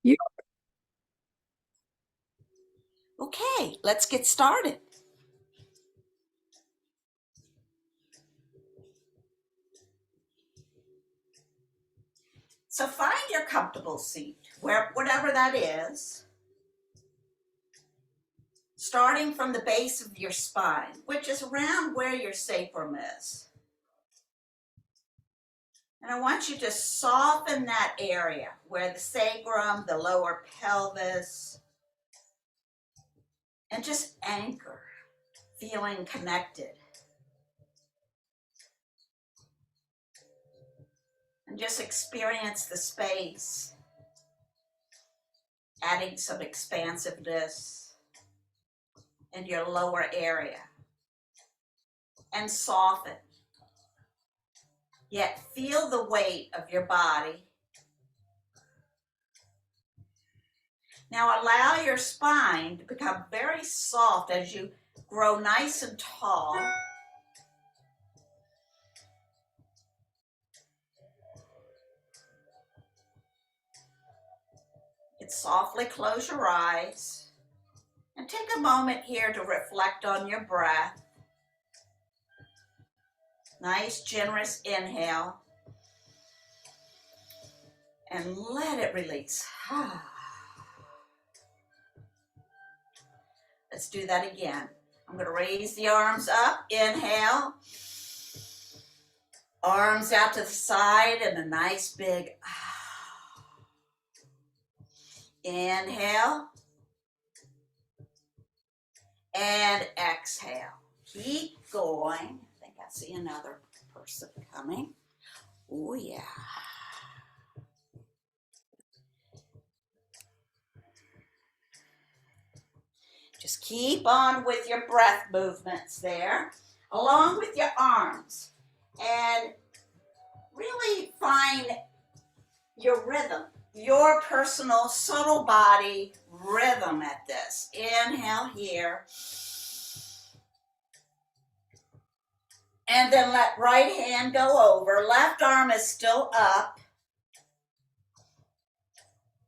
You Okay, let's get started. So find your comfortable seat, whatever that is, starting from the base of your spine, which is around where your sacrum is. And I want you to soften that area where the sacrum, the lower pelvis, and just anchor, feeling connected. And just experience the space, adding some expansiveness in your lower area. And soften. Yet feel the weight of your body. Now allow your spine to become very soft as you grow nice and tall. And softly close your eyes and take a moment here to reflect on your breath. Nice, generous inhale. And let it release. Let's do that again. I'm going to raise the arms up. Inhale. Arms out to the side and a nice big inhale. And exhale. Keep going. I think I see another person coming. Oh, yeah. Just keep on with your breath movements there, along with your arms. And really find your rhythm, your personal subtle body rhythm at this. Inhale here. And then let right hand go over. Left arm is still up.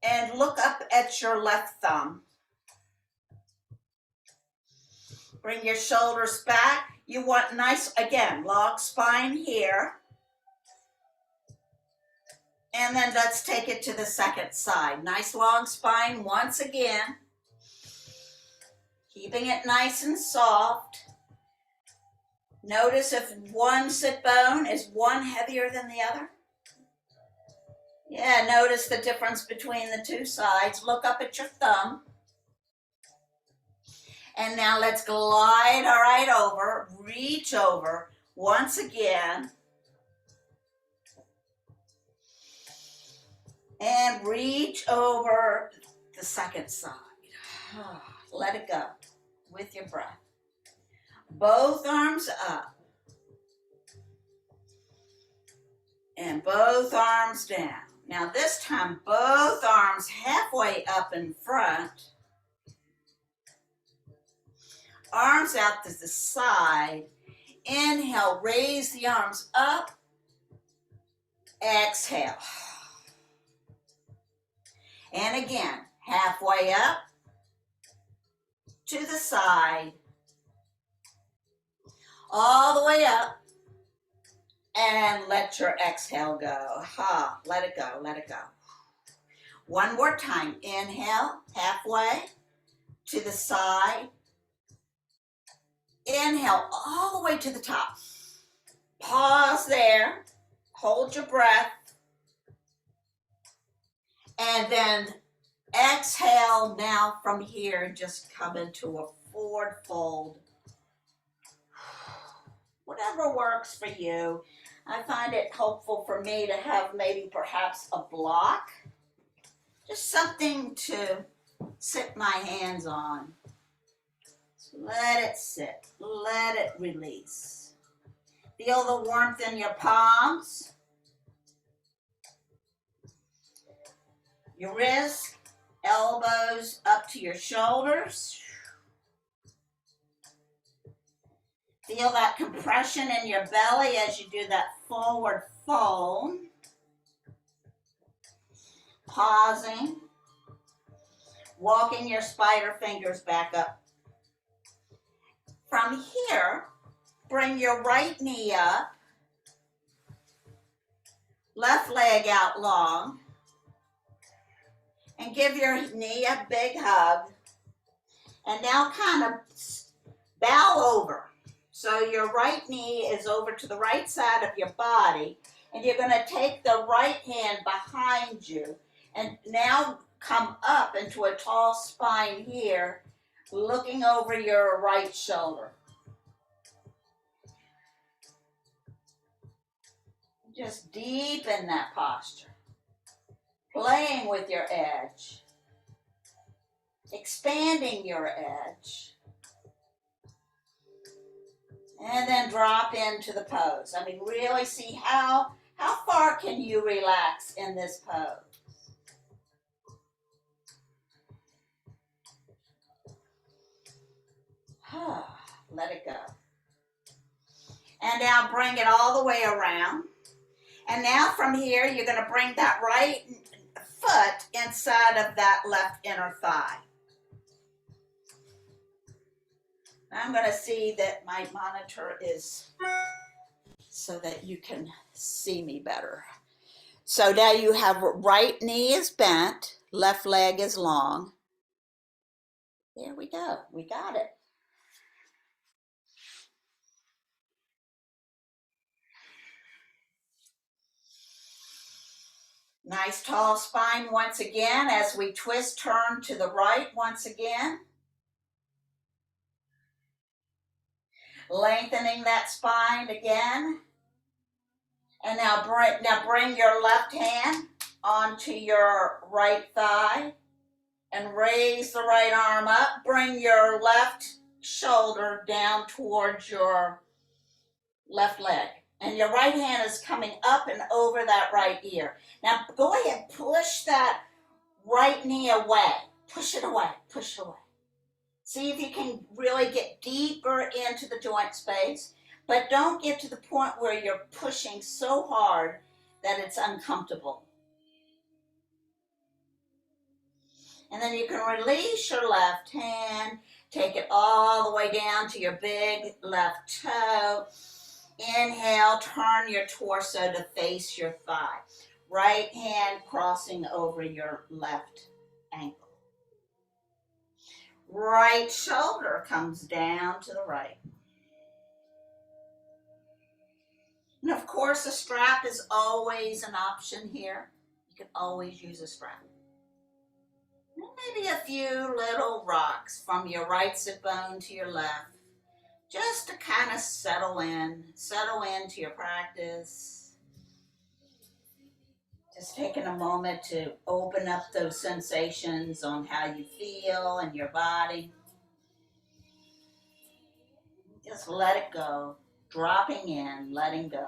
And look up at your left thumb. Bring your shoulders back. You want nice, again, long spine here. And then let's take it to the second side. Nice long spine once again. Keeping it nice and soft. Notice if one sit bone is one heavier than the other. Yeah, notice the difference between the two sides. Look up at your thumb. And now let's glide right over, reach over once again. And reach over the second side. Let it go with your breath. Both arms up. And both arms down. Now this time, both arms halfway up in front. Arms out to the side. Inhale, raise the arms up. Exhale. And again, halfway up to the side. All the way up. And let your exhale go. Let it go, let it go. One more time. Inhale, halfway to the side. Inhale all the way to the top. Pause there. Hold your breath. And then exhale now from here. Just come into a forward fold. Whatever works for you. I find it helpful for me to have maybe perhaps a block. Just something to sit my hands on. So let it sit. Let it release. Feel the warmth in your palms. Your wrists, elbows up to your shoulders. Feel that compression in your belly as you do that forward fold. Pausing. walking your spider fingers back up. From here, bring your right knee up, left leg out long, and give your knee a big hug. And now kind of bow over. So your right knee is over to the right side of your body, and you're going to take the right hand behind you and now come up into a tall spine here, looking over your right shoulder. Just deepen that posture, playing with your edge, expanding your edge. And then drop into the pose. I mean, really see how far can you relax in this pose. Let it go. And now bring it all the way around. And now from here, you're going to bring that right foot inside of that left inner thigh. I'm going to see that my monitor is so that you can see me better. So now you have right knee is bent, left leg is long. There we go. We got it. Nice tall spine once again as we twist, turn to the right once again. Lengthening that spine again. And now bring your left hand onto your right thigh and raise the right arm up. Bring your left shoulder down towards your left leg. And your right hand is coming up and over that right ear. Now go ahead, push that right knee away. Push it away, push it away. See if you can really get deeper into the joint space, but don't get to the point where you're pushing so hard that it's uncomfortable. And then you can release your left hand, take it all the way down to your big left toe. Inhale, turn your torso to face your thigh. Right hand crossing over your left ankle. Right shoulder comes down to the right. And of course, a strap is always an option here. You can always use a strap. And maybe a few little rocks from your right sit bone to your left, just to kind of settle into your practice. Just taking a moment to open up those sensations on how you feel in your body. Just let it go, dropping in, letting go.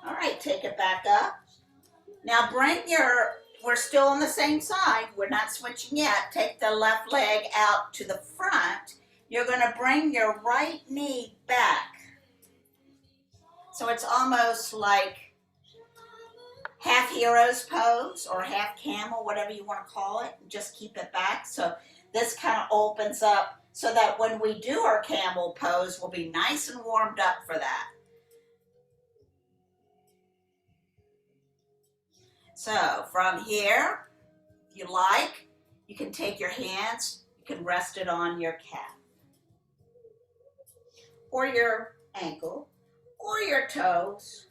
All right, take it back up. Now we're still on the same side. We're not switching yet. Take the left leg out to the front. You're going to bring your right knee back. So it's almost like half hero's pose or half camel, whatever you want to call it. Just keep it back. So this kind of opens up so that when we do our camel pose, we'll be nice and warmed up for that. So from here, if you like, you can take your hands, you can rest it on your calf or your ankle or your toes.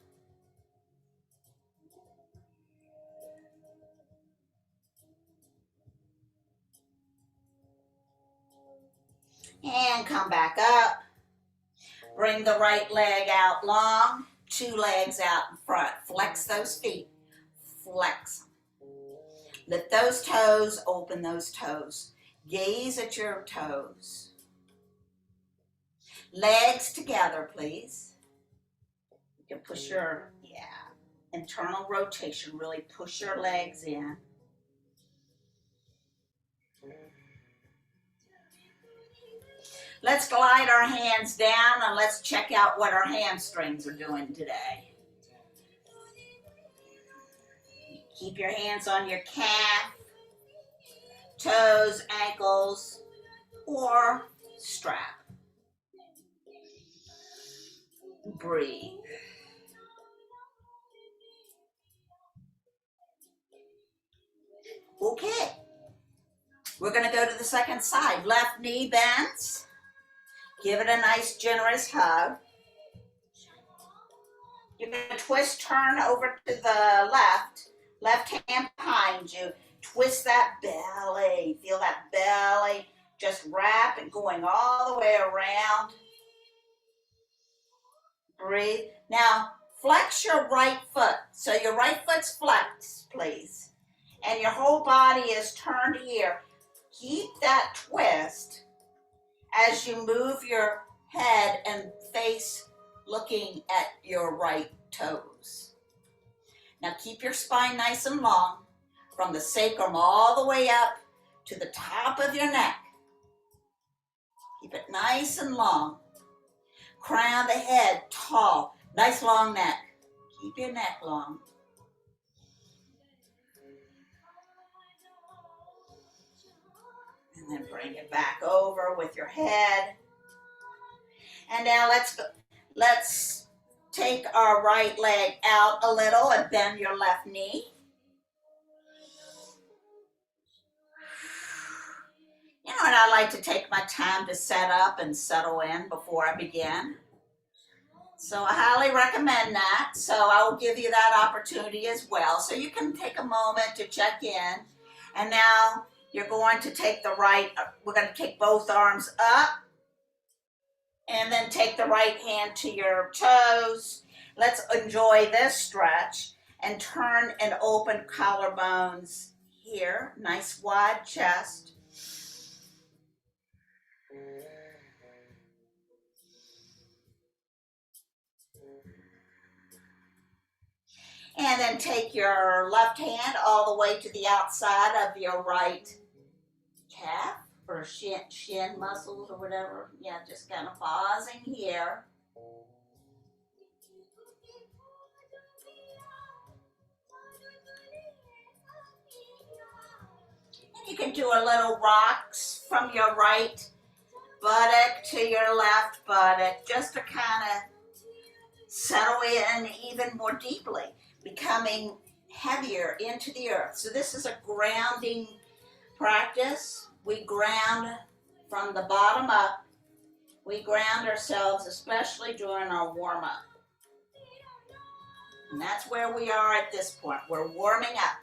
And come back up. Bring the right leg out long, two legs out in front. Flex those feet. Flex. Lift those toes, open those toes. Gaze at your toes. Legs together, please. You can push your, internal rotation. Really push your legs in. Let's glide our hands down and let's check out what our hamstrings are doing today. Keep your hands on your calf, toes, ankles, or strap. Breathe. Okay. We're going to go to the second side. Left knee bends. Give it a nice generous hug. You're going to twist, turn over to the left hand behind you. Twist that belly. Feel that belly just wrap and going all the way around. Breathe. Now, flex your right foot. So your right foot's flexed, please. And your whole body is turned here. Keep that twist as you move your head and face looking at your right toes. Now keep your spine nice and long from the sacrum all the way up to the top of your neck. Keep it nice and long. Crown the head tall, nice long neck. Keep your neck long. And then bring it back over with your head. And now let's take our right leg out a little and bend your left knee. You know, and I like to take my time to set up and settle in before I begin. So I highly recommend that. So I will give you that opportunity as well. So you can take a moment to check in. And now you're going to take we're going to take both arms up. And then take the right hand to your toes. Let's enjoy this stretch and turn and open collarbones here. Nice wide chest. And then take your left hand all the way to the outside of your right calf or shin muscles or whatever. Yeah, just kind of pausing here. And you can do a little rocks from your right buttock to your left buttock just to kind of settle in even more deeply, becoming heavier into the earth. So this is a grounding practice. We ground from the bottom up. We ground ourselves, especially during our warm-up. And that's where we are at this point. We're warming up.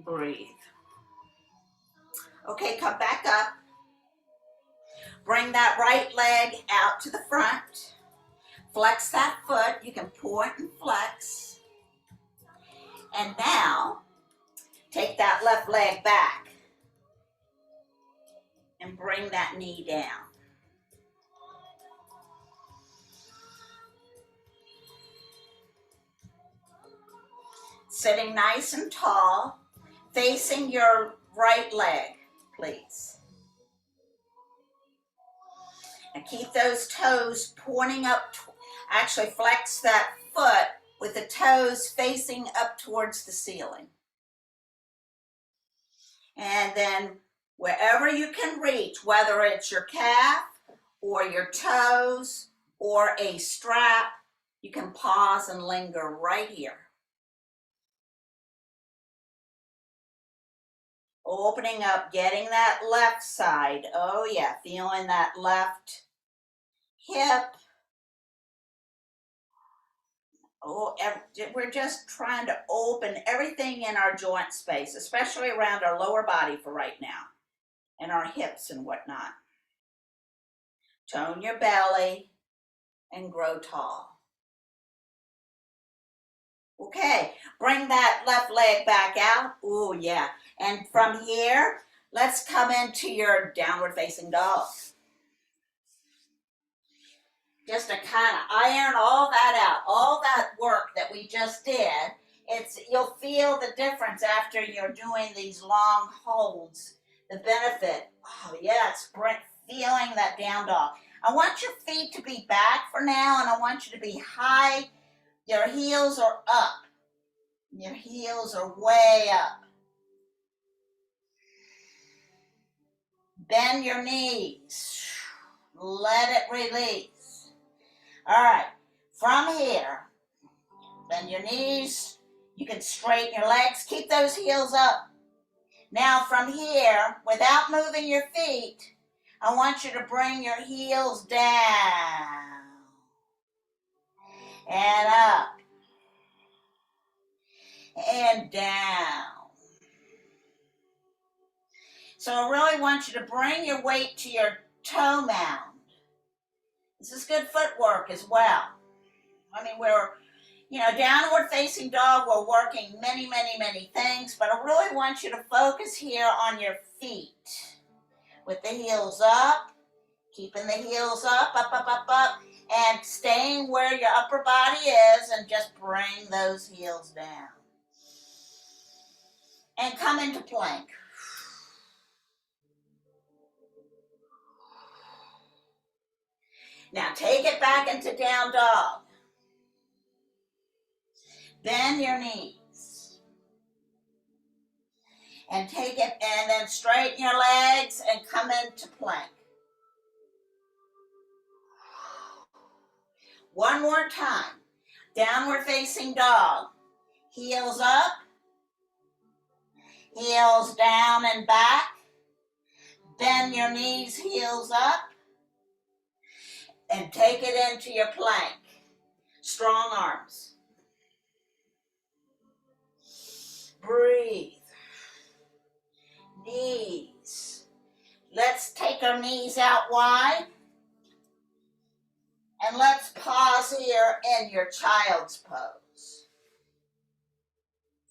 Breathe. Okay, come back up. Bring that right leg out to the front. Flex that foot. You can point and flex. And now, take that left leg back. And bring that knee down. Sitting nice and tall, facing your right leg, please. And keep those toes pointing up. Actually, flex that foot with the toes facing up towards the ceiling. And then wherever you can reach, whether it's your calf or your toes or a strap, you can pause and linger right here. Opening up, getting that left side. Oh yeah, feeling that left hip. Oh, we're just trying to open everything in our joint space, especially around our lower body for right now, and our hips and whatnot. Tone your belly and grow tall. Okay, bring that left leg back out. Oh yeah, and from here, let's come into your downward facing dog. Just to kind of iron all that out, all that work that we just did. You'll feel the difference after you're doing these long holds. The benefit. Oh yes, feeling that down dog. I want your feet to be back for now, and I want you to be high. Your heels are up. Your heels are way up. Bend your knees. Let it release. All right, from here, bend your knees. You can straighten your legs. Keep those heels up. Now from here, without moving your feet, I want you to bring your heels down and up and down. So I really want you to bring your weight to your toe mound. This is good footwork as well. I mean, downward facing dog, we're working many, many, many things, but I really want you to focus here on your feet. With the heels up, keeping the heels up, up, and staying where your upper body is, and just bring those heels down. And come into plank. Now take it back into down dog. Bend your knees. And take it, and then straighten your legs and come into plank. One more time. Downward facing dog. Heels up. Heels down and back. Bend your knees, heels up. And take it into your plank. Strong arms. Breathe. Knees. Let's take our knees out wide. And let's pause here in your child's pose.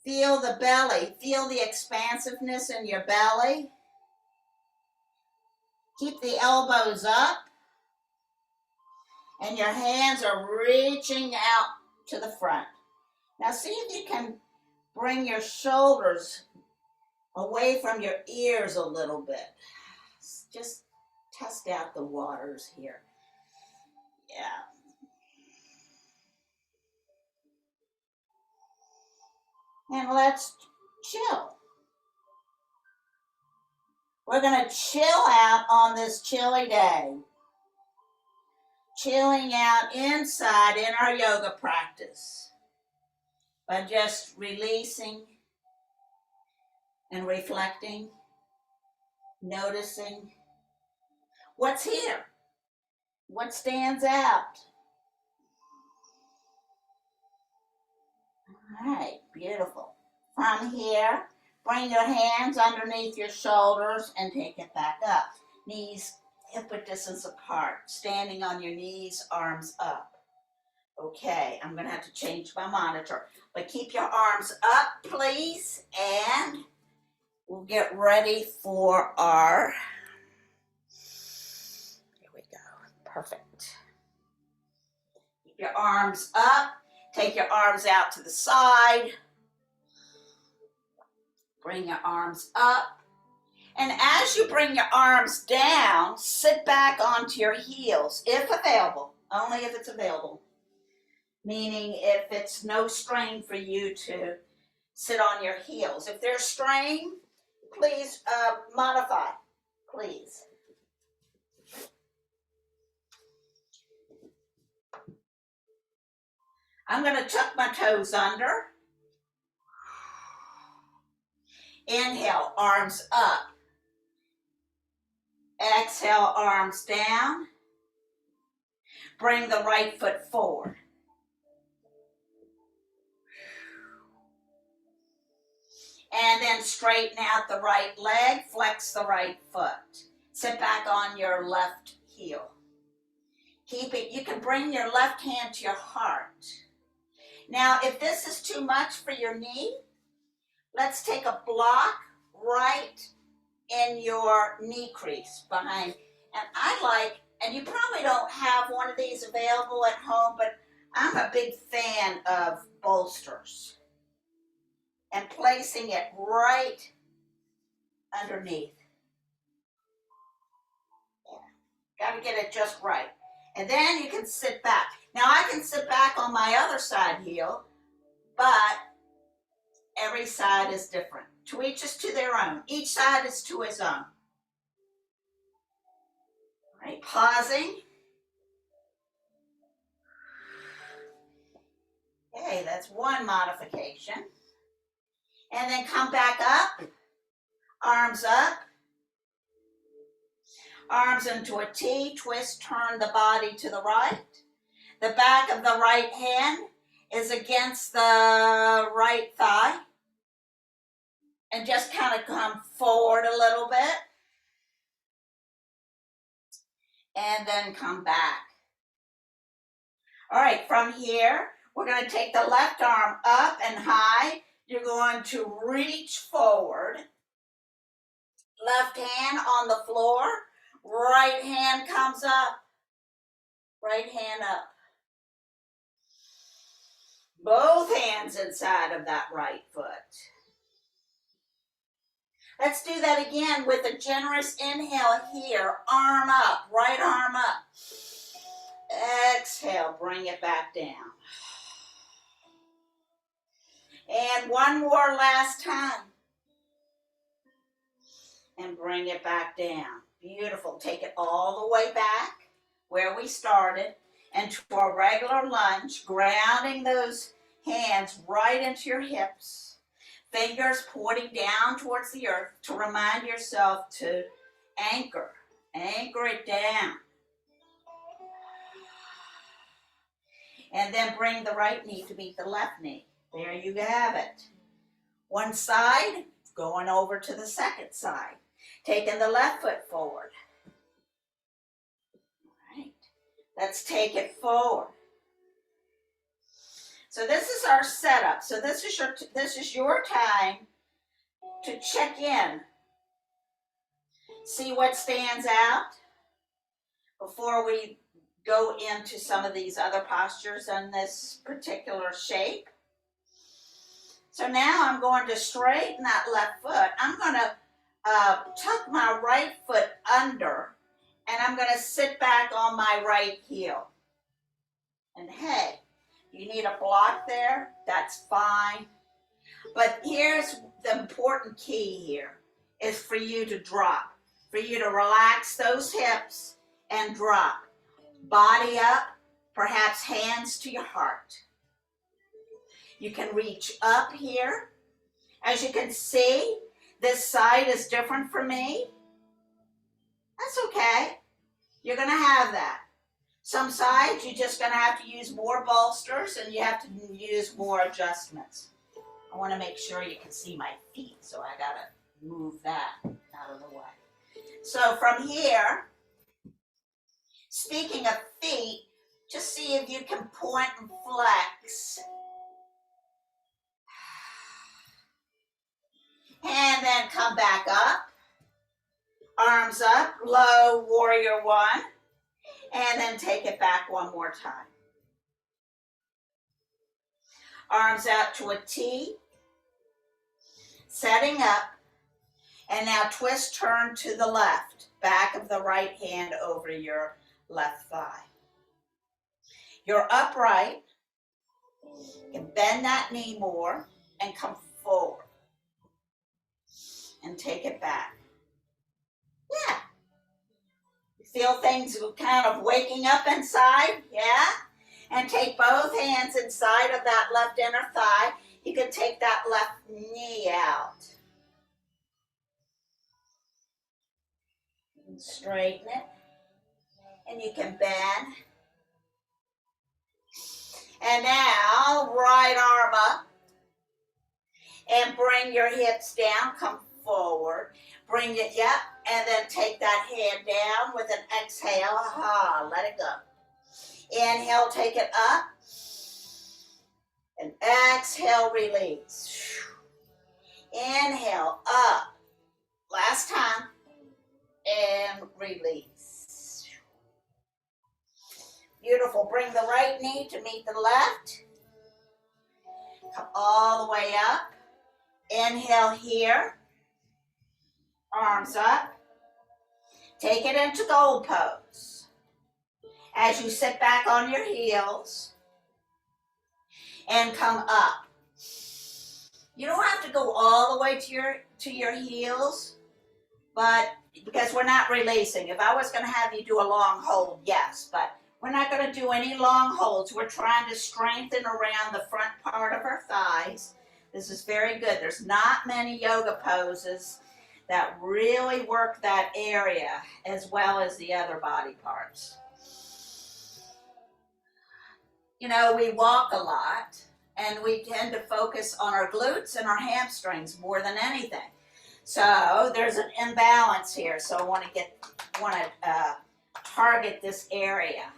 Feel the belly. Feel the expansiveness in your belly. Keep the elbows up. And your hands are reaching out to the front. Now see if you can bring your shoulders away from your ears a little bit. Just test out the waters here. Yeah. And let's chill. We're going to chill out on this chilly day. Chilling out inside in our yoga practice by just releasing and reflecting, noticing what's here, what stands out. All right, beautiful. From here, bring your hands underneath your shoulders and take it back up. Knees hip width distance apart, standing on your knees, arms up. Okay, I'm going to have to change my monitor, but keep your arms up, please, and we'll get ready for our, here we go, perfect. Keep your arms up, take your arms out to the side, bring your arms up, and as you bring your arms down, sit back onto your heels, if available, only if it's available. Meaning if it's no strain for you to sit on your heels. If there's strain, please modify, please. I'm going to tuck my toes under. Inhale, arms up. Exhale, arms down. Bring the right foot forward. And then straighten out the right leg, flex the right foot. Sit back on your left heel. Keep it, you can bring your left hand to your heart. Now, if this is too much for your knee, let's take a block right in your knee crease behind. And you probably don't have one of these available at home, but I'm a big fan of bolsters. And placing it right underneath. Yeah. Got to get it just right. And then you can sit back. Now I can sit back on my other side heel, but Every side is different. To each is to their own. Each side is to his own. All right, pausing. Okay, that's one modification. And then come back up, arms up, arms into a T, twist, turn the body to the right. The back of the right hand is against the right thigh. And just kind of come forward a little bit. And then come back. All right, from here, we're going to take the left arm up and high. You're going to reach forward. Left hand on the floor. Right hand comes up. Right hand up. Both hands inside of that right foot. Let's do that again with a generous inhale here. Arm up, right arm up. Exhale, bring it back down. And one more last time. And bring it back down. Beautiful. Take it all the way back where we started into a regular lunge, grounding those hands right into your hips. Fingers pointing down towards the earth to remind yourself to anchor. Anchor it down. And then bring the right knee to meet the left knee. There you have it. One side, going over to the second side. Taking the left foot forward. All right. Let's take it forward. So this is our setup. So this is your time to check in. See what stands out before we go into some of these other postures in this particular shape. So now I'm going to straighten that left foot. I'm going to tuck my right foot under, and I'm going to sit back on my right heel. And hey, you need a block there, that's fine. But here's the important key here, is for you to drop, for you to relax those hips and drop. Body up, perhaps hands to your heart. You can reach up here. As you can see, this side is different for me. That's okay. You're going to have that. Some sides, you're just going to have to use more bolsters and you have to use more adjustments. I want to make sure you can see my feet, so I got to move that out of the way. So from here, speaking of feet, just see if you can point and flex. And then come back up. Arms up, low warrior one. And then take it back one more time. Arms out to a T. Setting up. And now twist, turn to the left. Back of the right hand over your left thigh. You're upright. You can bend that knee more and come forward. And take it back. Yeah. You feel things kind of waking up inside? Yeah? And take both hands inside of that left inner thigh. You can take that left knee out. And straighten it. And you can bend. And now, right arm up. And bring your hips down. Come forward. Bring it, yep. And then take that hand down with an exhale. Aha, let it go. Inhale, take it up. And exhale, release. Inhale, up. Last time. And release. Beautiful. Bring the right knee to meet the left. Come all the way up. Inhale here. Arms up. Take it into gold pose. As you sit back on your heels and come up. You don't have to go all the way to your heels, but because we're not releasing. If I was going to have you do a long hold, yes, but we're not going to do any long holds. We're trying to strengthen around the front part of our thighs. This is very good. There's not many yoga poses that really work that area as well as the other body parts. You know, we walk a lot and we tend to focus on our glutes and our hamstrings more than anything. So there's an imbalance here. So I want to target this area.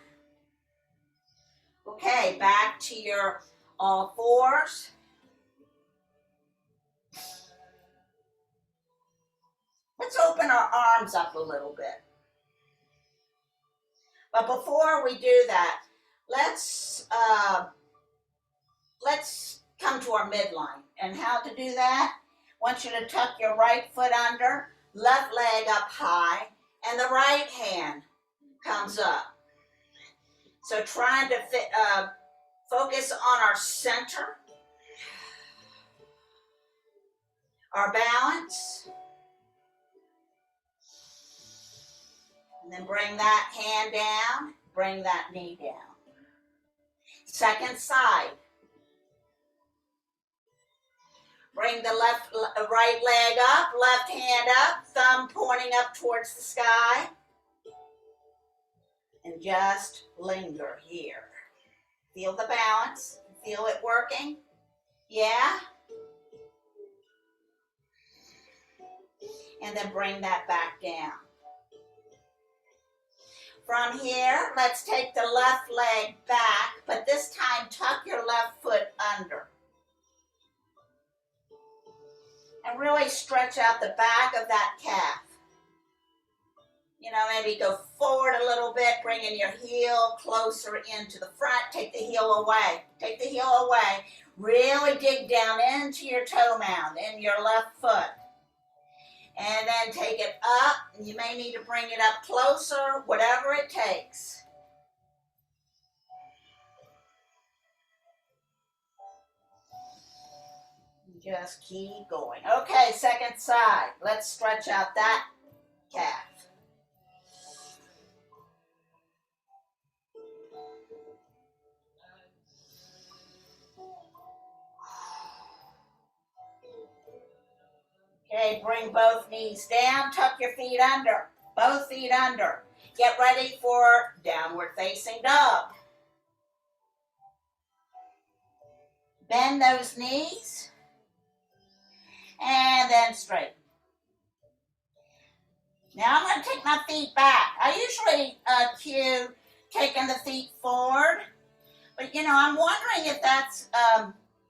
Okay, back to your all fours. Let's open our arms up a little bit. But before we do that, let's come to our midline. And how to do that? I want you to tuck your right foot under, left leg up high, and the right hand comes up. So trying to focus on our center, our balance. And then bring that hand down, bring that knee down. Second side. Bring the right leg up, left hand up, thumb pointing up towards the sky. And just linger here. Feel the balance. Feel it working? Yeah? And then bring that back down. From here, let's take the left leg back, but this time tuck your left foot under. And really stretch out the back of that calf. You know, maybe go forward a little bit, bringing your heel closer into the front. Take the heel away. Take the heel away. Really dig down into your toe mound, in your left foot. And then take it up. You may need to bring it up closer, whatever it takes. Just keep going. Okay, second side. Let's stretch out that calf. Okay, bring both knees down, tuck your feet under, both feet under. Get ready for downward facing dog. Bend those knees, and then straighten. Now I'm going to take my feet back. I usually cue taking the feet forward, but you know, I'm wondering if that's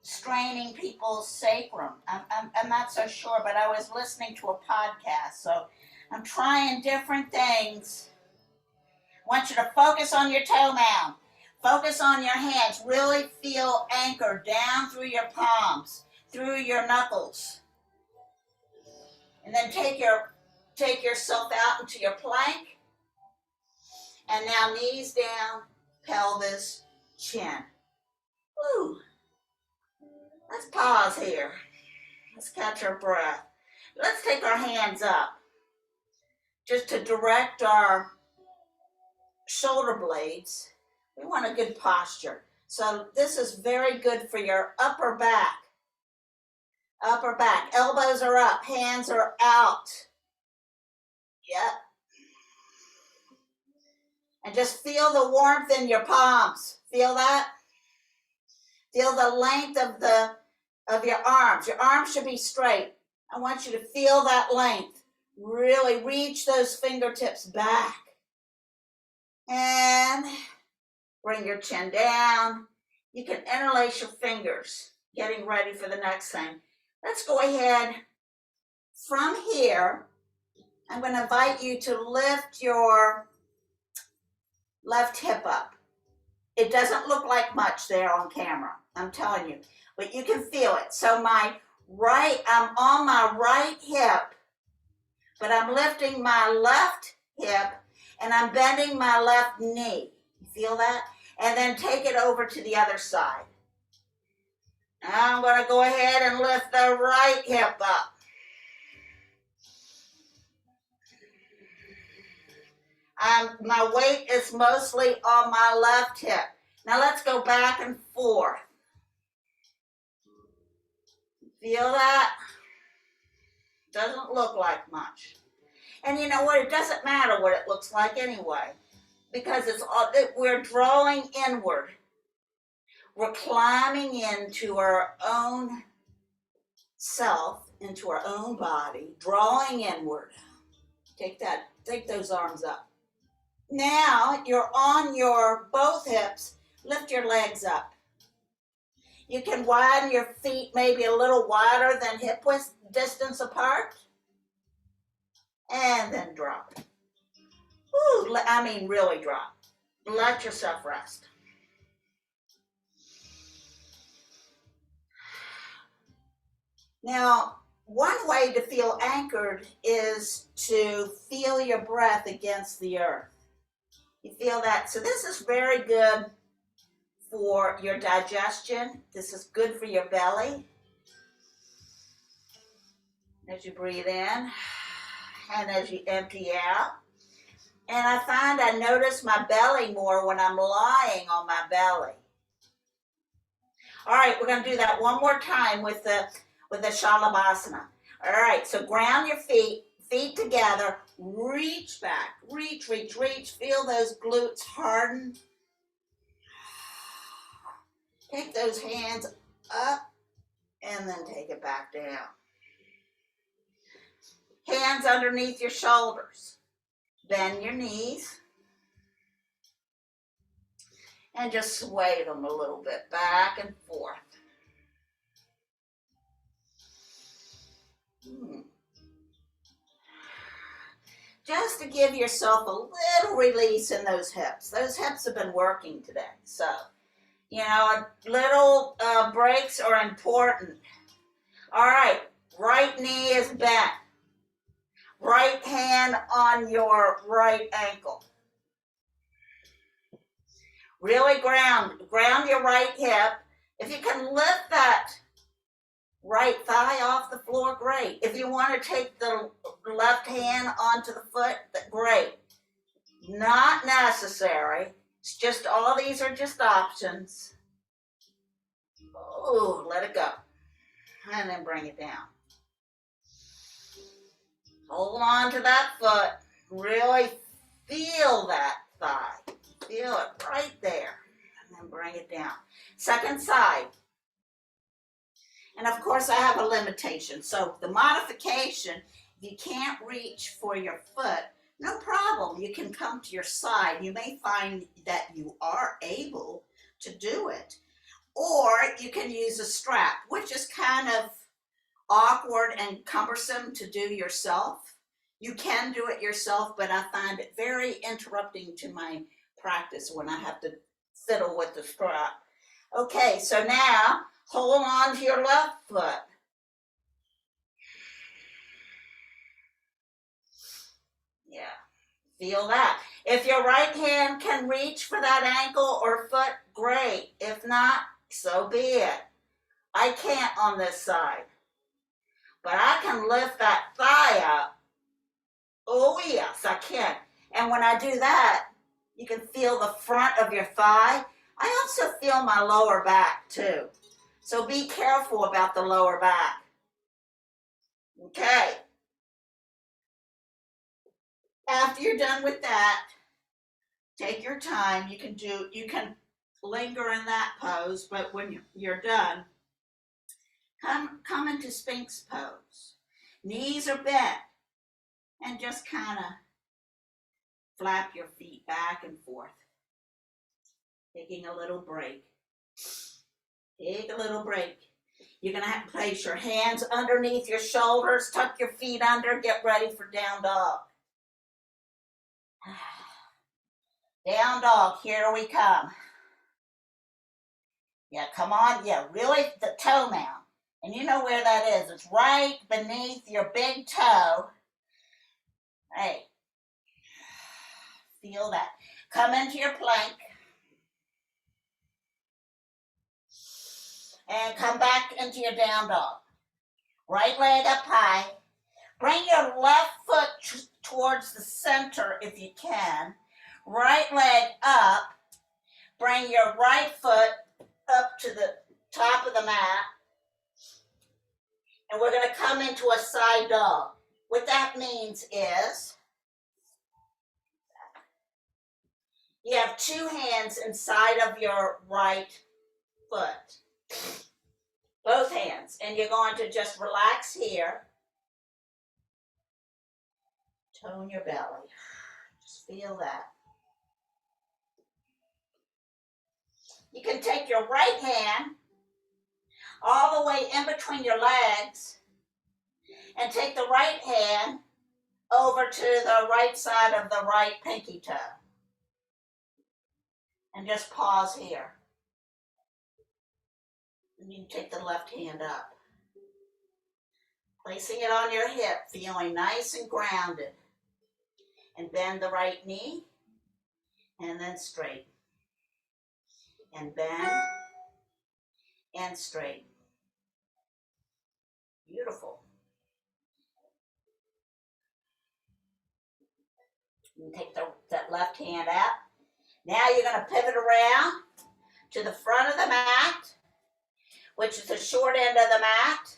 straining people's sacrum. I'm not so sure, but I was listening to a podcast, so I'm trying different things. I want you to focus on your toe mound. Focus on your hands. Really feel anchored down through your palms, through your knuckles. And then take yourself out into your plank. And now knees down, pelvis, chin. Woo. Let's pause here. Let's catch our breath. Let's take our hands up just to direct our shoulder blades. We want a good posture. So this is very good for your upper back. Upper back. Elbows are up. Hands are out. Yep. And just feel the warmth in your palms. Feel that? Feel the length of your arms. Your arms should be straight. I want you to feel that length. Really reach those fingertips back. And bring your chin down. You can interlace your fingers, getting ready for the next thing. Let's go ahead. From here, I'm going to invite you to lift your left hip up. It doesn't look like much there on camera, I'm telling you, but you can feel it. So I'm on my right hip, but I'm lifting my left hip and I'm bending my left knee. You feel that? And then take it over to the other side. Now I'm going to go ahead and lift the right hip up. My weight is mostly on my left hip. Now let's go back and forth. Feel that? Doesn't look like much. And you know what? It doesn't matter what it looks like anyway, because we're drawing inward. We're climbing into our own self, into our own body, drawing inward. Take those arms up. Now you're on your both hips. Lift your legs up. You can widen your feet maybe a little wider than hip width distance apart. And then drop. Ooh, I mean really drop. Let yourself rest. Now, one way to feel anchored is to feel your breath against the earth. You feel that? So this is very good for your digestion. This is good for your belly. As you breathe in and as you empty out. And I find I notice my belly more when I'm lying on my belly. All right, we're going to do that one more time with the Shalabhasana. All right, so ground your feet together, reach back, reach, feel those glutes harden. Take those hands up and then take it back down. Hands underneath your shoulders. Bend your knees. And just sway them a little bit back and forth. Just to give yourself a little release in those hips. Those hips have been working today. So, you know, little breaks are important. All right, right knee is bent. Right hand on your right ankle. Really ground your right hip. If you can lift that right thigh off the floor, great. If you want to take the left hand onto the foot, great. Not necessary. It's just, all these are just options. Ooh, let it go. And then bring it down. Hold on to that foot. Really feel that thigh. Feel it right there. And then bring it down. Second side. And of course I have a limitation. So the modification, if you can't reach for your foot, no problem. You can come to your side. You may find that you are able to do it. Or you can use a strap, which is kind of awkward and cumbersome to do yourself. You can do it yourself, but I find it very interrupting to my practice when I have to fiddle with the strap. Okay, so now hold on to your left foot. Yeah, feel that. If your right hand can reach for that ankle or foot, great. If not, so be it. I can't on this side, but I can lift that thigh up. Oh yes, I can. And when I do that, you can feel the front of your thigh. I also feel my lower back too. So be careful about the lower back. Okay. After you're done with that, take your time. You can linger in that pose, but when you're done, come into Sphinx pose. Knees are bent, and just kind of flap your feet back and forth. Taking a little break. Take a little break. You're going to have to place your hands underneath your shoulders, tuck your feet under, get ready for down dog. Down dog, here we come. Yeah, come on. Yeah, really the toe now. And you know where that is. It's right beneath your big toe. Hey, feel that. Come into your plank. And come back into your down dog. Right leg up high. Bring your left foot towards the center if you can. Right leg up. Bring your right foot up to the top of the mat. And we're going to come into a side dog. What that means is you have two hands inside of your right foot. Both hands. And you're going to just relax here. Tone your belly. Just feel that. You can take your right hand all the way in between your legs and take the right hand over to the right side of the right pinky toe. And just pause here. And you can take the left hand up. Placing it on your hip, feeling nice and grounded. And bend the right knee, and then straight. And bend, and straight. Beautiful. You can take that left hand out. Now you're going to pivot around to the front of the mat, which is the short end of the mat,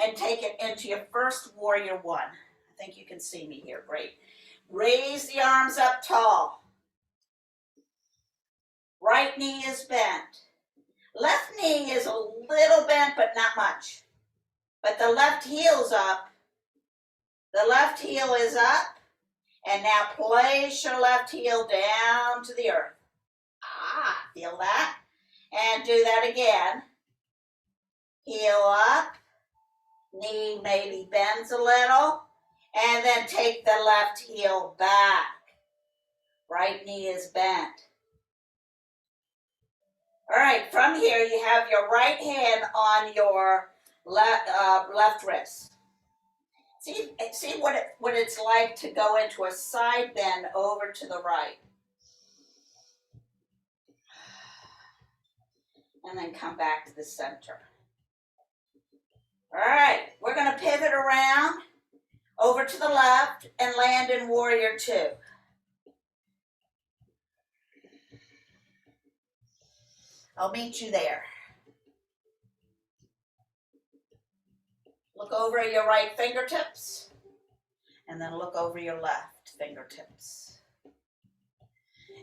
and take it into your first warrior one. I think you can see me here. Great. Raise the arms up tall. Right knee is bent. Left knee is a little bent, but not much. But the left heel's up. The left heel is up. And now place your left heel down to the earth. Feel that? And do that again. Heel up. Knee maybe bends a little. And then take the left heel back. Right knee is bent. All right, from here you have your right hand on your left wrist. See what it's like to go into a side bend over to the right. And then come back to the center. All right, we're going to pivot around over to the left and land in warrior two. I'll meet you there. Look over your right fingertips and then look over your left fingertips.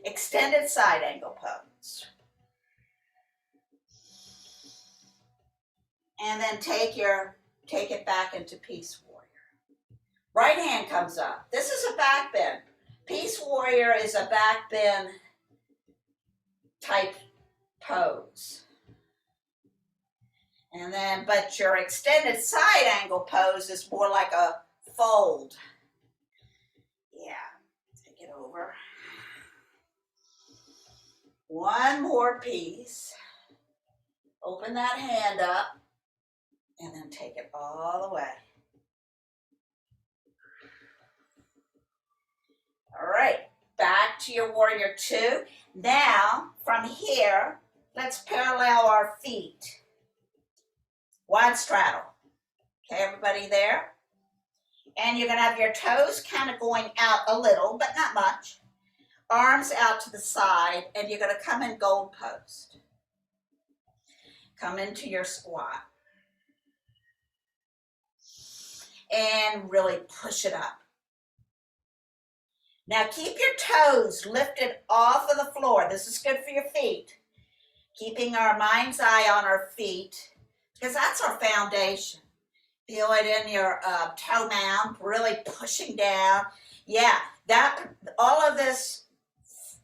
Extended side angle pose. And then take it back into peace warrior. Right hand comes up. This is a back bend. Peace warrior is a back bend type pose. And then, but your extended side angle pose is more like a fold. Yeah, take it over. One more piece. Open that hand up and then take it all the way. All right, back to your warrior two. Now, from here, let's parallel our feet. Wide straddle. Okay, everybody there? And you're going to have your toes kind of going out a little, but not much. Arms out to the side, and you're going to come in gold post. Come into your squat. And really push it up. Now keep your toes lifted off of the floor. This is good for your feet. Keeping our mind's eye on our feet, because that's our foundation. Feel it in your toe mound, really pushing down. Yeah, all of this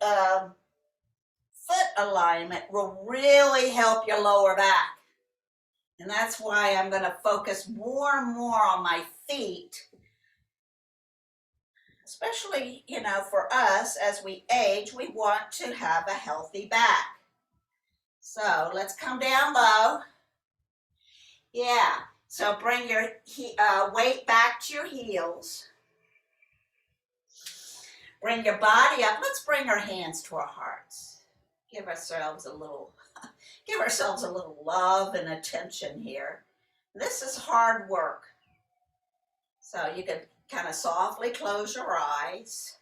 foot alignment will really help your lower back. And that's why I'm going to focus more and more on my feet, especially, for us as we age, we want to have a healthy back. So let's come down low. Yeah, so bring your weight back to your heels. Bring your body up. Let's bring our hands to our hearts. Give ourselves a little Give ourselves a little love and attention here. This is hard work. So you can kind of softly close your eyes.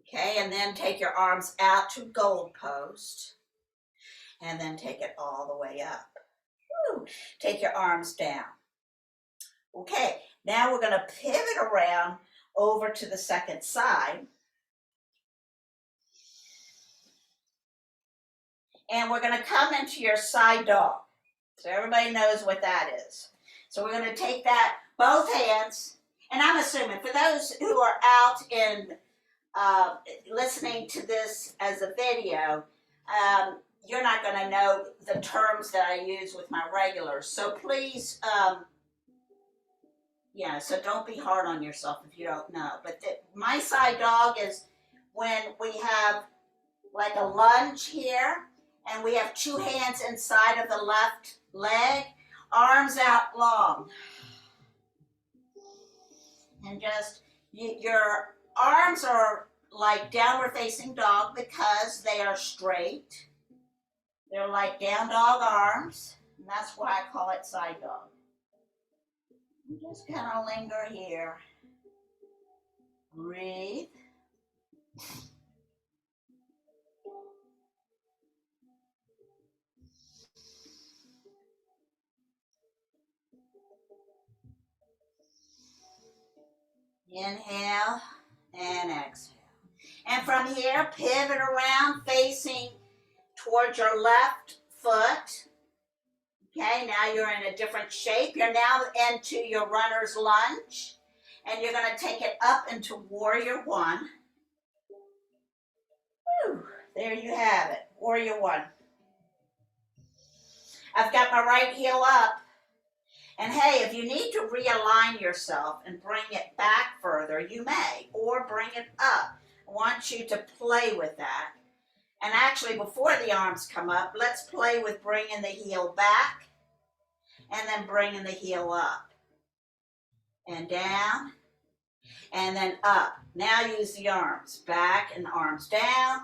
Okay, and then take your arms out to goal post. And then take it all the way up. Woo. Take your arms down. Okay, now we're going to pivot around over to the second side. And we're going to come into your side dog. So everybody knows what that is. So we're going to take that, both hands, and I'm assuming for those who are out in listening to this as a video, you're not going to know the terms that I use with my regulars. So please, so don't be hard on yourself if you don't know. But my side dog is when we have like a lunge here, and we have two hands inside of the left leg, arms out long. And just, your arms are like downward facing dog because they are straight. They're like down dog arms, and that's why I call it side dog. You just kind of linger here. Breathe. Inhale and exhale. And from here, pivot around facing towards your left foot. Okay, now you're in a different shape. You're now into your runner's lunge. And you're going to take it up into warrior one. Whew, there you have it, warrior one. I've got my right heel up. And hey, if you need to realign yourself and bring it back further, you may, or bring it up. I want you to play with that. And actually, before the arms come up, let's play with bringing the heel back and then bringing the heel up. And down, and then up. Now use the arms back and arms down,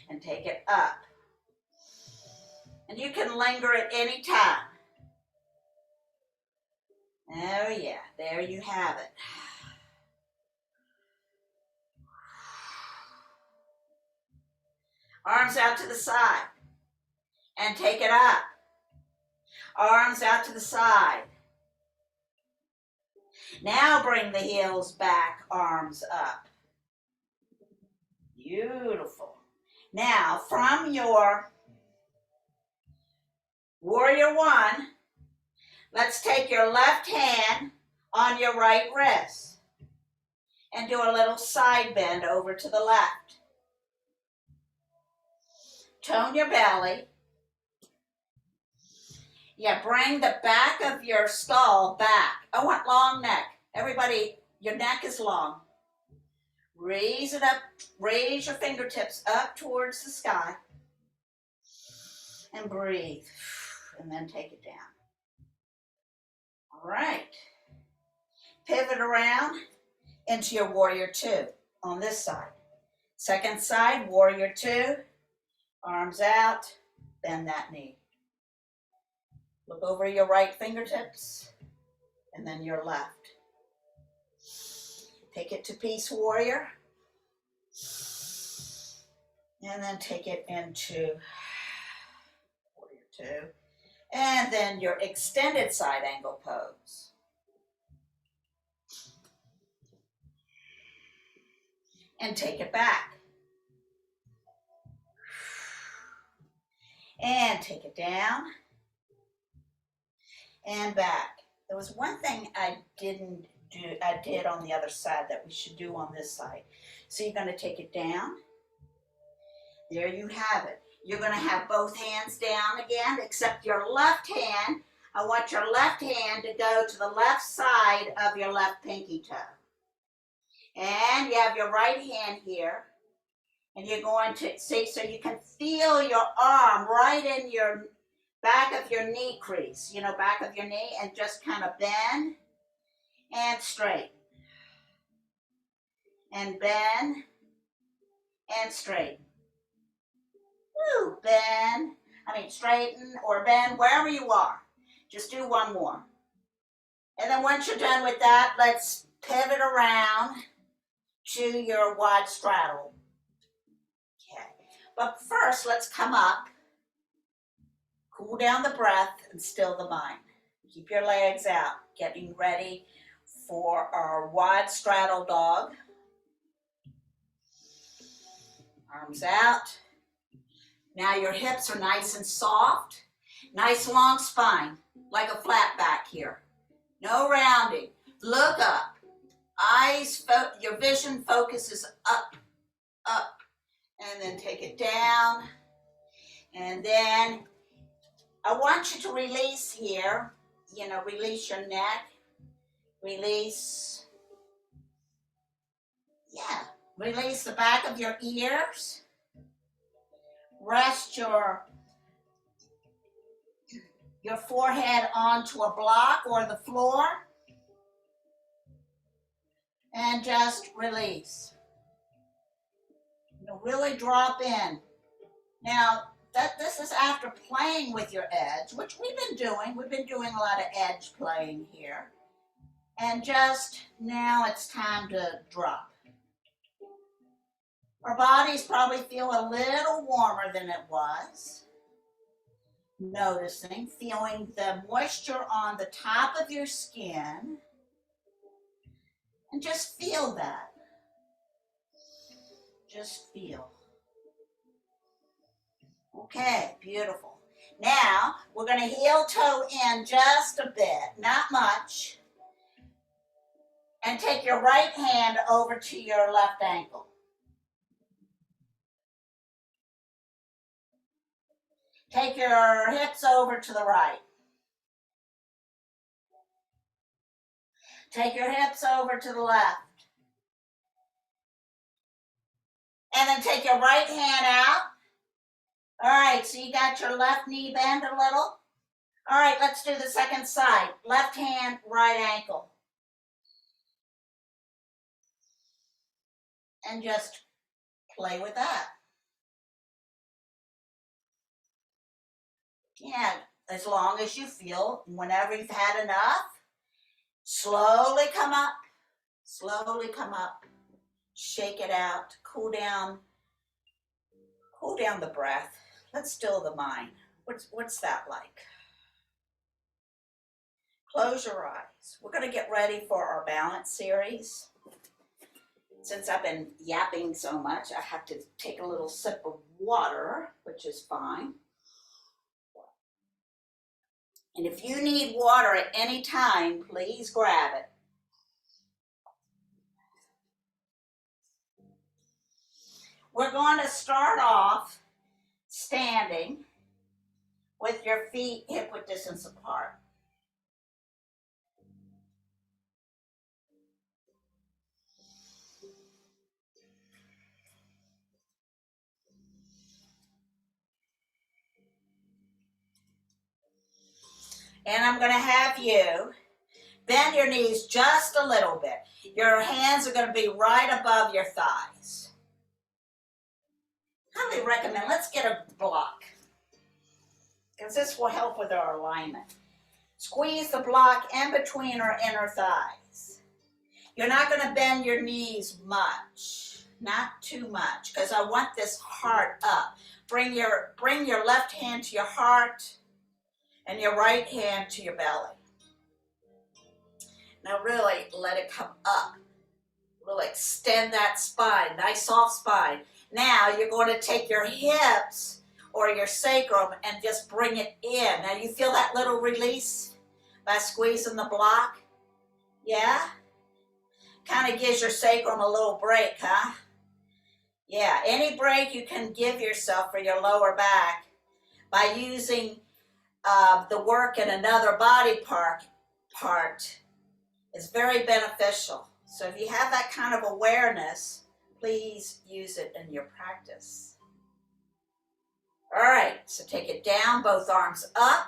and take it up. And you can linger at any time. Oh yeah, there you have it. Arms out to the side and take it up. Arms out to the side. Now bring the heels back, arms up. Beautiful. Now from your warrior one, let's take your left hand on your right wrist and do a little side bend over to the left. Tone your belly. Yeah, bring the back of your skull back. I want long neck. Everybody, your neck is long. Raise it up. Raise your fingertips up towards the sky. And breathe. And then take it down. All right. Pivot around into your warrior two on this side. Second side, warrior two. Arms out. Bend that knee. Look over your right fingertips and then your left. Take it to peace warrior. And then take it into warrior two. And then your extended side angle pose. And take it back. And take it down. And back. There was one thing I did on the other side that we should do on this side. So you're going to take it down. There you have it. You're going to have both hands down again, except your left hand. I want your left hand to go to the left side of your left pinky toe. And you have your right hand here. And you're going to see, so you can feel your arm right in your back of your knee crease, back of your knee, and just kind of bend and straight. And bend and straight. Woo, bend. Straighten or bend, wherever you are. Just do one more. And then once you're done with that, let's pivot around to your wide straddle. Okay. But first, let's come up, cool down the breath, and still the mind. Keep your legs out, getting ready for our wide straddle dog. Arms out. Now your hips are nice and soft. Nice long spine, like a flat back here. No rounding. Look up. Eyes, your vision focuses up, up. And then take it down. And then I want you to release here. Release your neck. Release. Yeah. Release the back of your ears. Rest your forehead onto a block or the floor. And just release. Really drop in. Now, this is after playing with your edge, which we've been doing. We've been doing a lot of edge playing here. And just now it's time to drop. Our bodies probably feel a little warmer than it was. Noticing, feeling the moisture on the top of your skin. And just feel that. Just feel. Okay, beautiful. Now, we're going to heel toe in just a bit, not much. And take your right hand over to your left ankle. Take your hips over to the right. Take your hips over to the left. And then take your right hand out. All right, so you got your left knee bent a little. All right, let's do the second side. Left hand, right ankle. And just play with that. Yeah, as long as you feel, whenever you've had enough, slowly come up, shake it out, cool down the breath. Let's still the mind. What's that like? Close your eyes. We're going to get ready for our balance series. Since I've been yapping so much, I have to take a little sip of water, which is fine. And if you need water at any time, please grab it. We're going to start off standing with your feet hip-width distance apart. And I'm going to have you bend your knees just a little bit. Your hands are going to be right above your thighs. Highly recommend, let's get a block, because this will help with our alignment. Squeeze the block in between our inner thighs. You're not going to bend your knees much, not too much, because I want this heart up. Bring your left hand to your heart and your right hand to your belly. Now really let it come up. Really extend that spine, nice soft spine. Now you're going to take your hips or your sacrum and just bring it in. Now you feel that little release by squeezing the block? Yeah? Kind of gives your sacrum a little break, huh? Yeah, any break you can give yourself for your lower back by using the work in another body part is very beneficial. So if you have that kind of awareness, please use it in your practice. All right, so take it down, both arms up.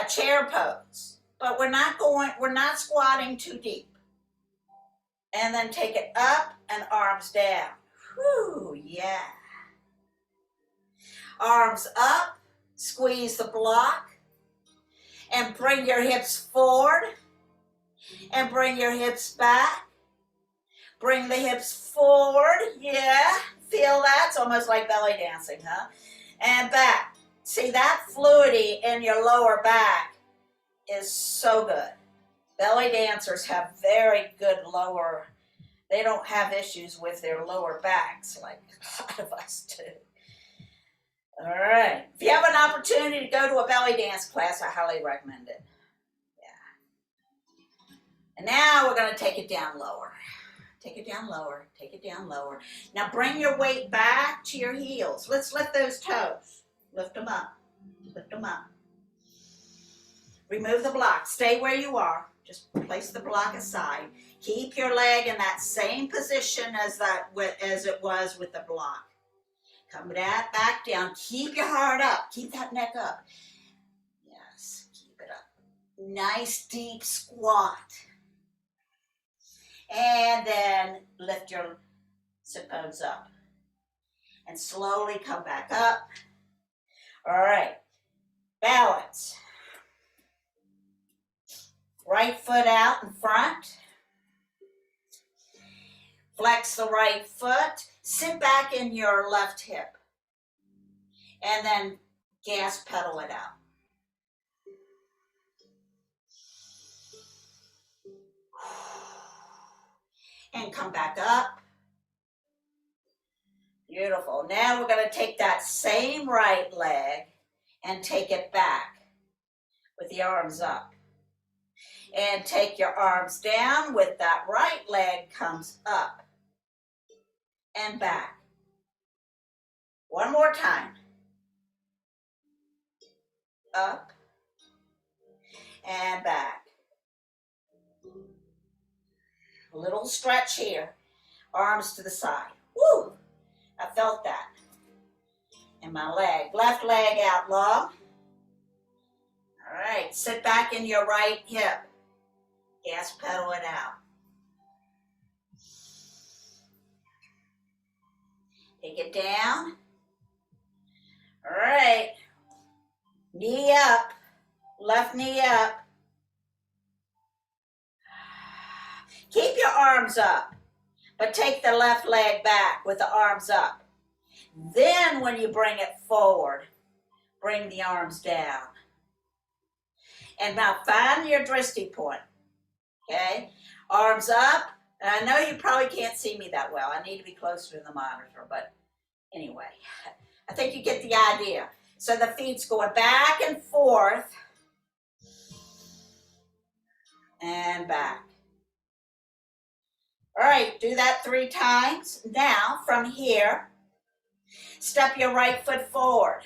Chair pose. But we're not squatting too deep. And then take it up and arms down. Whew, yeah. Arms up, squeeze the block, and bring your hips forward, and bring your hips back. Bring the hips forward, yeah, feel that? It's almost like belly dancing, huh? And back. See, that fluidity in your lower back is so good. Belly dancers have very good lower, they don't have issues with their lower backs like a lot of us do. All right, if you have an opportunity to go to a belly dance class, I highly recommend it. Yeah. And now we're gonna take it down lower. Take it down lower, take it down lower. Now bring your weight back to your heels. Let's lift those toes. Lift them up, lift them up. Remove the block, stay where you are. Just place the block aside. Keep your leg in that same position as it was with the block. Come back down, keep your heart up, keep that neck up. Yes, keep it up. Nice deep squat. And then lift your sit bones up. And slowly come back up. All right, balance. Right foot out in front. Flex the right foot. Sit back in your left hip. And then gas pedal it out. And come back up. Beautiful. Now we're going to take that same right leg and take it back with the arms up. And take your arms down with that right leg comes up and back. One more time. Up and back. A little stretch here. Arms to the side. Woo! I felt that. And my leg. Left leg out long. All right. Sit back in your right hip. Gas pedal it out. Take it down. All right. Knee up. Left knee up. Keep your arms up, but take the left leg back with the arms up. Then when you bring it forward, bring the arms down. And now find your drishti point, okay? Arms up. And I know you probably can't see me that well. I need to be closer to the monitor, but anyway, I think you get the idea. So the feet's going back and forth and back. All right, do that 3 times. Now, from here, step your right foot forward.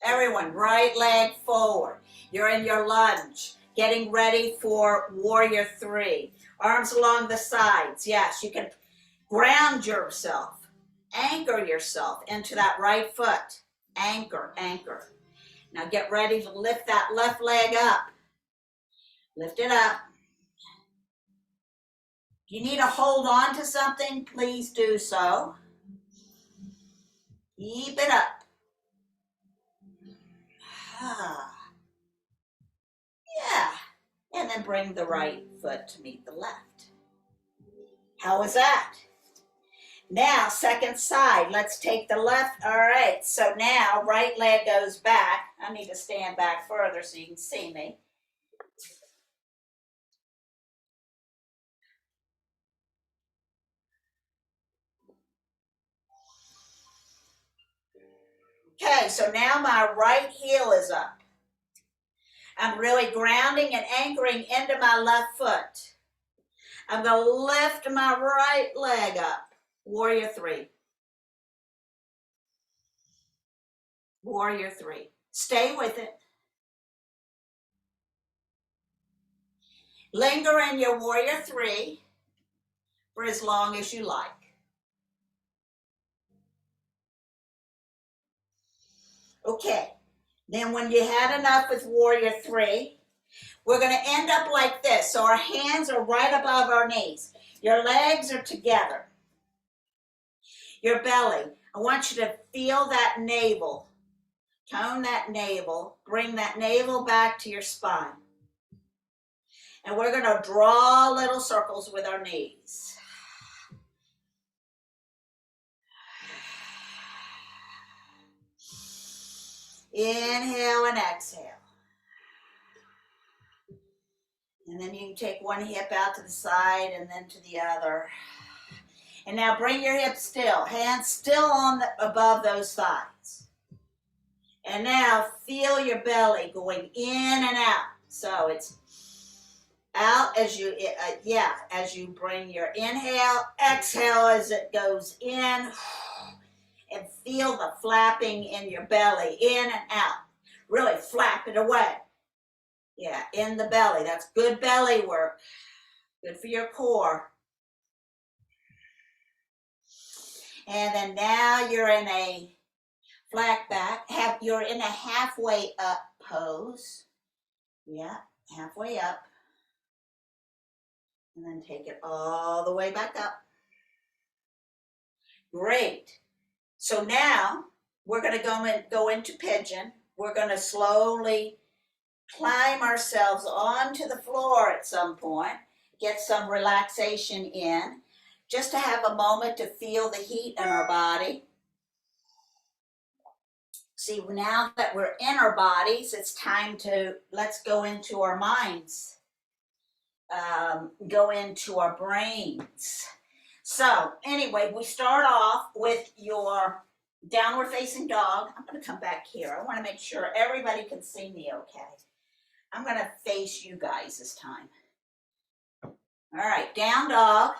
Everyone, right leg forward. You're in your lunge, getting ready for warrior 3. Arms along the sides. Yes, you can ground yourself, anchor yourself into that right foot. Anchor, anchor. Now get ready to lift that left leg up. Lift it up. If you need to hold on to something, please do so. Keep it up. Yeah. And then bring the right foot to meet the left. How was that? Now, second side. Let's take the left. All right. So now, right leg goes back. I need to stand back further so you can see me. Okay, so now my right heel is up. I'm really grounding and anchoring into my left foot. I'm going to lift my right leg up. Warrior 3. Warrior 3. Stay with it. Linger in your warrior 3 for as long as you like. Okay, then when you had enough with warrior 3, we're going to end up like this. So our hands are right above our knees. Your legs are together. Your belly I want you to feel that navel, tone that navel, bring that navel back to your spine. And we're going to draw little circles with our knees. Inhale and exhale. And then you can take one hip out to the side and then to the other. And now bring your hips still, hands still on above those thighs. And now feel your belly going in and out. So it's out as you, as you bring your inhale, exhale as it goes in. And feel the flapping in your belly, in and out. Really flap it away. Yeah, in the belly. That's good belly work. Good for your core. And then now you're in a flat back. You're in a halfway up pose. Yeah, halfway up. And then take it all the way back up. Great. So now we're going to go into pigeon. We're going to slowly climb ourselves onto the floor at some point. Get some relaxation in. Just to have a moment to feel the heat in our body. See, now that we're in our bodies, it's time to, let's go into our minds. Go into our brains. So anyway, we start off with your downward facing dog. I'm going to come back here. I want to make sure everybody can see me okay. I'm going to face you guys this time. All right, down dog.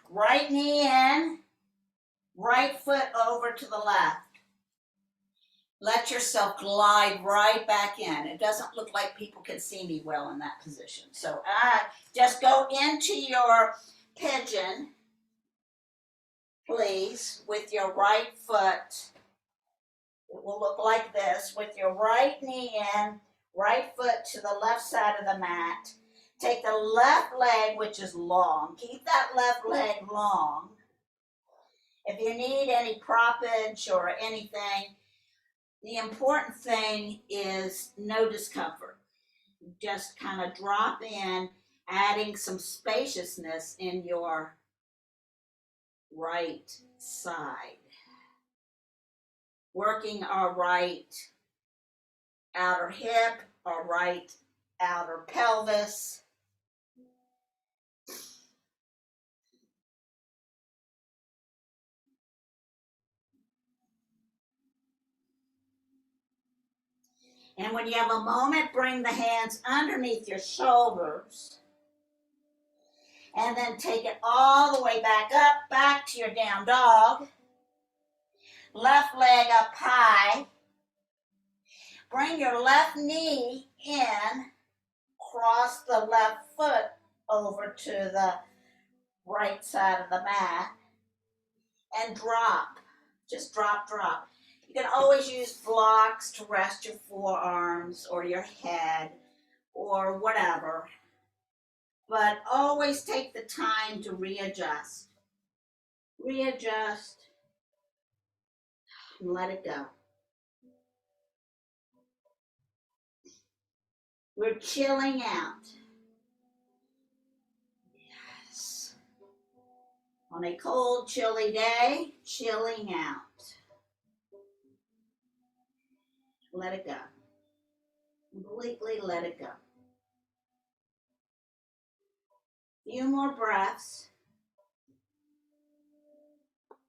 Right knee in, right foot over to the left. Let yourself glide right back in. It doesn't look like people can see me well in that position. So just go into your pigeon, please, with your right foot. It will look like this, with your right knee in, right foot to the left side of the mat. Take the left leg, which is long. Keep that left leg long. If you need any proppage or anything, the important thing is no discomfort. Just kind of drop in, adding some spaciousness in your right side. Working our right outer hip, our right outer pelvis. And when you have a moment, bring the hands underneath your shoulders. And then take it all the way back up, back to your down dog. Left leg up high. Bring your left knee in. Cross the left foot over to the right side of the mat. And drop. Just drop, drop. You can always use blocks to rest your forearms or your head or whatever. But always take the time to readjust. Readjust and let it go. We're chilling out. Yes. On a cold, chilly day, chilling out. Let it go. Completely let it go. Few more breaths.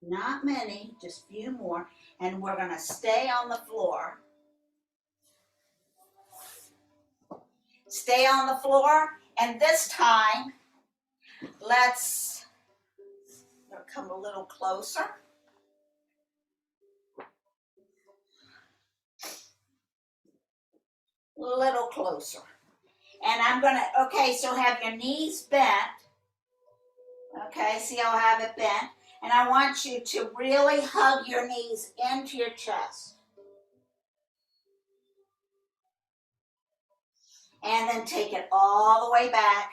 Not many, just few more. And we're going to stay on the floor. Stay on the floor. And this time, let's come a little closer. A little closer. And I'm going to, okay, so have your knees bent. Okay, see how I have it bent? And I want you to really hug your knees into your chest. And then take it all the way back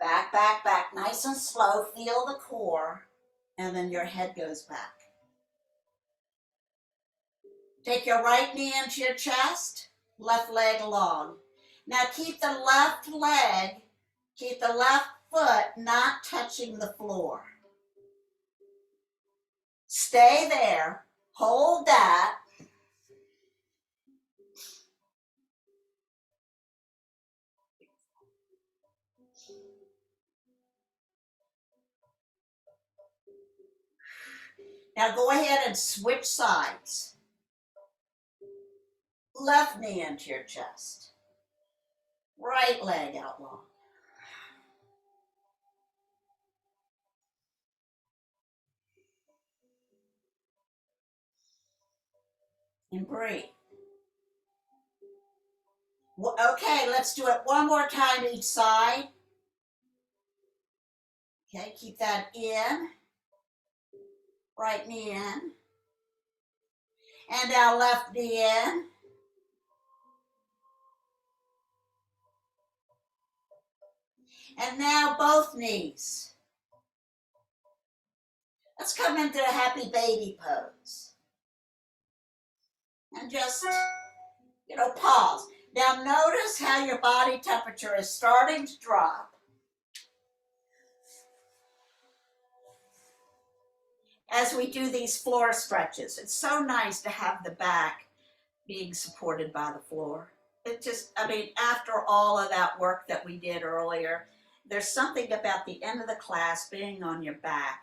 Back, back, back, nice and slow. Feel the core, and then your head goes back. Take your right knee into your chest, left leg long. Now keep the left foot not touching the floor. Stay there, hold that. Now go ahead and switch sides. Left knee into your chest. Right leg out long. And breathe. Okay, let's do it one more time each side. Okay, keep that in. Right knee in. And now left knee in. And now both knees. Let's come into a happy baby pose. And just, pause. Now notice how your body temperature is starting to drop. As we do these floor stretches, it's so nice to have the back being supported by the floor. After all of that work that we did earlier, there's something about the end of the class being on your back.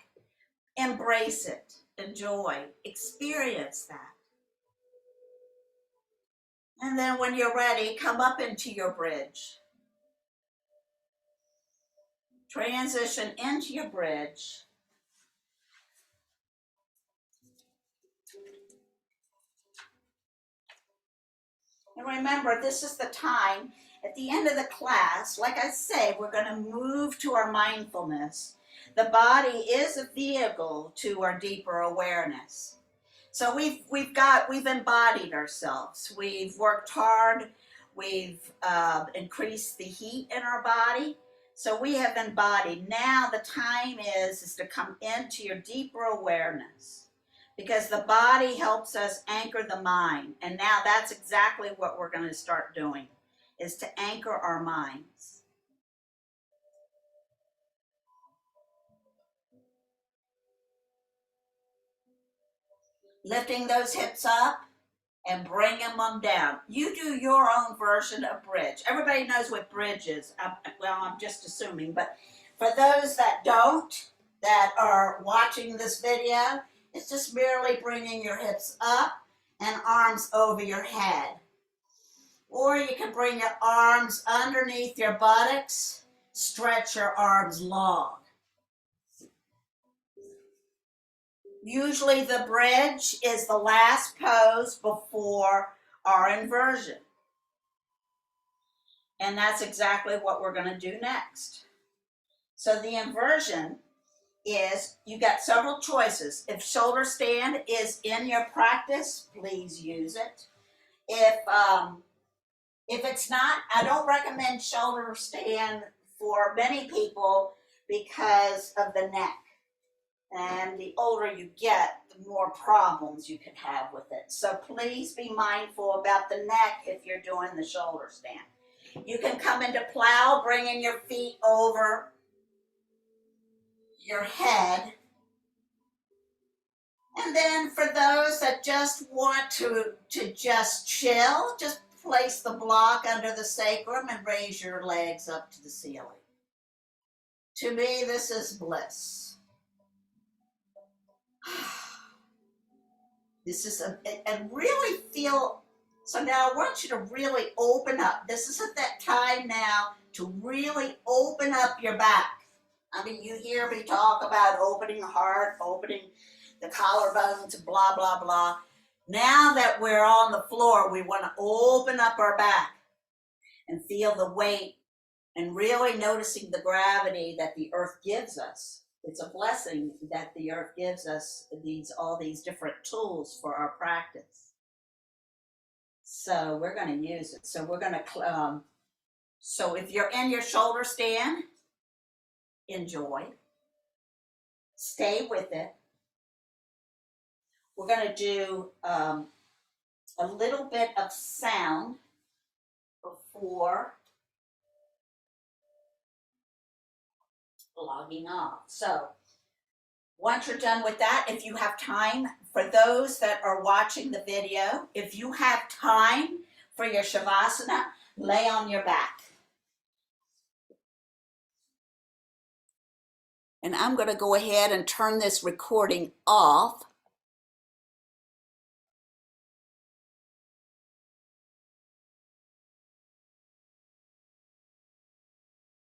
Embrace it, enjoy, experience that. And then when you're ready, come up into your bridge. Transition into your bridge. And remember, this is the time at the end of the class, like I say, we're going to move to our mindfulness. The body is a vehicle to our deeper awareness. So we've embodied ourselves. We've worked hard. We've increased the heat in our body. So we have embodied. Now the time is to come into your deeper awareness, because the body helps us anchor the mind. And now that's exactly what we're going to start doing, is to anchor our minds. Lifting those hips up and bringing them down. You do your own version of bridge. Everybody knows what bridge is. I'm just assuming, but for those that don't, that are watching this video, it's just merely bringing your hips up and arms over your head. Or you can bring your arms underneath your buttocks, stretch your arms long. Usually the bridge is the last pose before our inversion. And that's exactly what we're going to do next. So the inversion is, you got several choices. If shoulder stand is in your practice, please use it. If it's not, I don't recommend shoulder stand for many people because of the neck. And the older you get, the more problems you can have with it. So please be mindful about the neck if you're doing the shoulder stand. You can come into plow, bringing your feet over your head. And then for those that just want to just chill, just place the block under the sacrum and raise your legs up to the ceiling. To me, this is bliss. This is and really feel, so now I want you to really open up. This is at that time now to really open up your back. I mean, you hear me talk about opening the heart, opening the collarbones, blah, blah, blah. Now that we're on the floor, we want to open up our back and feel the weight and really noticing the gravity that the earth gives us. It's a blessing that the earth gives us all these different tools for our practice. So we're going to use it. So we're going to, so if you're in your shoulder stand, enjoy. Stay with it. We're going to do a little bit of sound before logging off. So once you're done with that, if you have time, for those that are watching the video, if you have time for your Shavasana, lay on your back. And I'm going to go ahead and turn this recording off